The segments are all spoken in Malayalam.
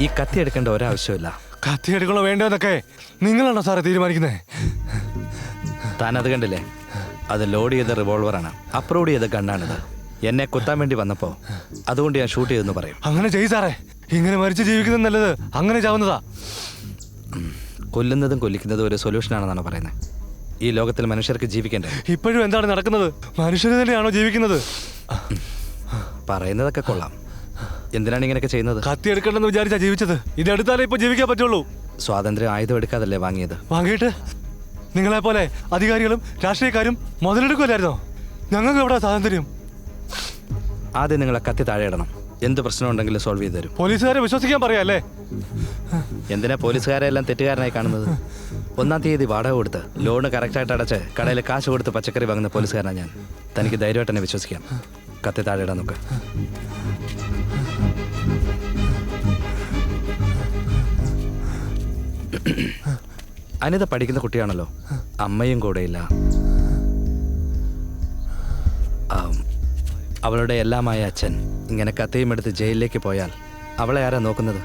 ഈ കത്തി എടുക്കേണ്ട ഒരാവശ്യമില്ല. കത്തി എടുക്കണോ വേണ്ടോന്നൊക്കെ നിങ്ങളാണോ സാറേ തീരുമാനിക്കുന്നത്? താൻ അത് കണ്ടില്ലേ? അത് ലോഡ് ചെയ്ത റിവോൾവറാണ്, അപ്രൂവ് ചെയ്ത ഗണ്ണാണിത്. എന്നെ കുത്താൻ വേണ്ടി വന്നപ്പോൾ അതുകൊണ്ട് ഞാൻ ഷൂട്ട് ചെയ്തെന്ന് പറയും. അങ്ങനെ ചെയ്യ് സാറേ. ഇങ്ങനെ മരിച്ചു ജീവിക്കുന്നത് നല്ലത് അങ്ങനെ ചാവുന്നതാ. കൊല്ലുന്നതും കൊല്ലിക്കുന്നതും ഒരു സൊല്യൂഷനാണെന്നാണ് പറയുന്നത്. ഈ ലോകത്തിൽ മനുഷ്യർക്ക് ജീവിക്കണ്ടേ? ഇപ്പോഴും എന്താണ് നടക്കുന്നത്? മനുഷ്യർ തന്നെയാണോ ജീവിക്കുന്നത്? പറയുന്നതൊക്കെ കൊള്ളാം. എന്തിനാണ് ഇങ്ങനെയൊക്കെ ചെയ്യുന്നത്? കത്തി എടുക്കണമെന്ന് വിചാരിച്ചാ ജീവിച്ചത്. ഇതെടുത്താലേ ഇപ്പൊ ജീവിക്കാൻ പറ്റുള്ളൂ. സ്വാതന്ത്ര്യം ആയുധം എടുക്കാതല്ലേ വാങ്ങിയത്? വാങ്ങിയിട്ട് നിങ്ങളെപ്പോലെ അധികാരികളും രാഷ്ട്രീയക്കാരും മുതലെടുക്കുമല്ലായിരുന്നോ? ഞങ്ങൾക്ക് എവിടെ സ്വാതന്ത്ര്യം? ആദ്യം നിങ്ങളെ കത്തി താഴെ ഇടണം. എന്ത് പ്രശ്നമുണ്ടെങ്കിലും സോൾവ് ചെയ്ത് തരും. പോലീസുകാരെ വിശ്വസിക്കാൻ പറയാല്ലേ? എന്തിനാ പോലീസുകാരെ എല്ലാം തെറ്റുകാരനായി കാണുന്നത്? 1-ാം തീയതി വാടക കൊടുത്ത് ലോണ് കറക്റ്റായിട്ട് അടച്ച് കടയിൽ കാശ് കൊടുത്ത് പച്ചക്കറി വാങ്ങുന്ന പോലീസുകാരനാണ് ഞാൻ. തനിക്ക് ധൈര്യമായിട്ട് തന്നെ വിശ്വസിക്കാം. കത്തി താഴെ ഇടാൻ നോക്ക്. അനിത പഠിക്കുന്ന കുട്ടിയാണല്ലോ, അമ്മയും കൂടെയില്ല. അവളുടെ എല്ലാമായ അച്ഛൻ ഇങ്ങനെ കത്തിയും എടുത്ത് ജയിലിലേക്ക് പോയാൽ അവളെ ആരാ നോക്കുന്നത്?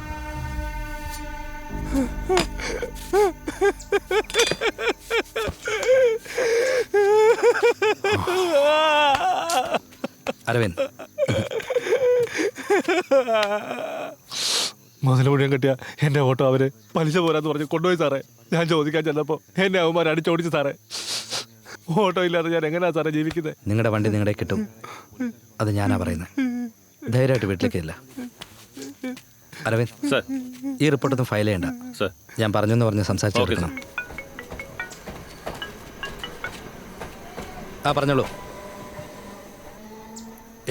അരവിന്ദ്, മുതൽ മുഴുവൻ കിട്ടിയ എന്റെ ഓട്ടോ അവര് പലിശ പോരാന്ന് പറഞ്ഞ് കൊണ്ടുപോയി സാറേ. ഞാൻ ചോദിക്കാൻ ചെന്നപ്പോ എന്നെ അവന്മാർ അടിച്ചോടിച്ചു സാറേ. ഓട്ടോ ഇല്ലാതെ ഞാൻ എങ്ങനെയാ സാറേ ജീവിക്കുന്നത്? നിങ്ങളുടെ വണ്ടി നിങ്ങളുടെ കിട്ടും, അത് ഞാനാ പറയുന്നത്. ധൈര്യമായിട്ട് വീട്ടിലേക്ക് ഇല്ല. അരവിന്ദ്, ഈ റിപ്പോർട്ടൊന്നും ഫയൽ ചെയ്യണ്ട. ഞാൻ പറഞ്ഞെന്ന് പറഞ്ഞ് സംസാരിച്ചു കൊടുക്കണം. പറഞ്ഞോളൂ.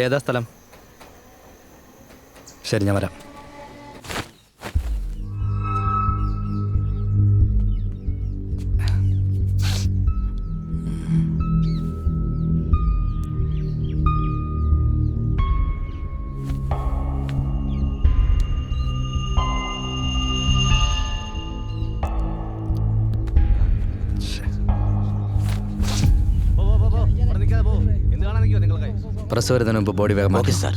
ഏതാ സ്ഥലം? ശരി, ഞാൻ വരാം. പ്രസ് വരുന്നതിന് മുമ്പ് ബോഡി വേഗം മാറ്റി സാർ.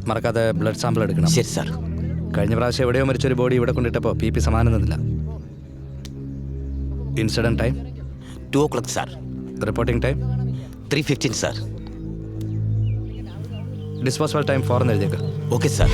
മറക്കാതെ ബ്ലഡ് സാമ്പിൾ എടുക്കണം. ശരി സാർ. കഴിഞ്ഞ പ്രാവശ്യം എവിടെയോ മരിച്ചൊരു ബോഡി ഇവിടെ കൊണ്ടിട്ടപ്പോൾ PP സമാനം നിന്നില്ല. Incident time 2 o'clock sir. Reporting time 3:15 sir. Disposable time 4 എന്ന് എഴുതിയേക്ക്. Okay sir.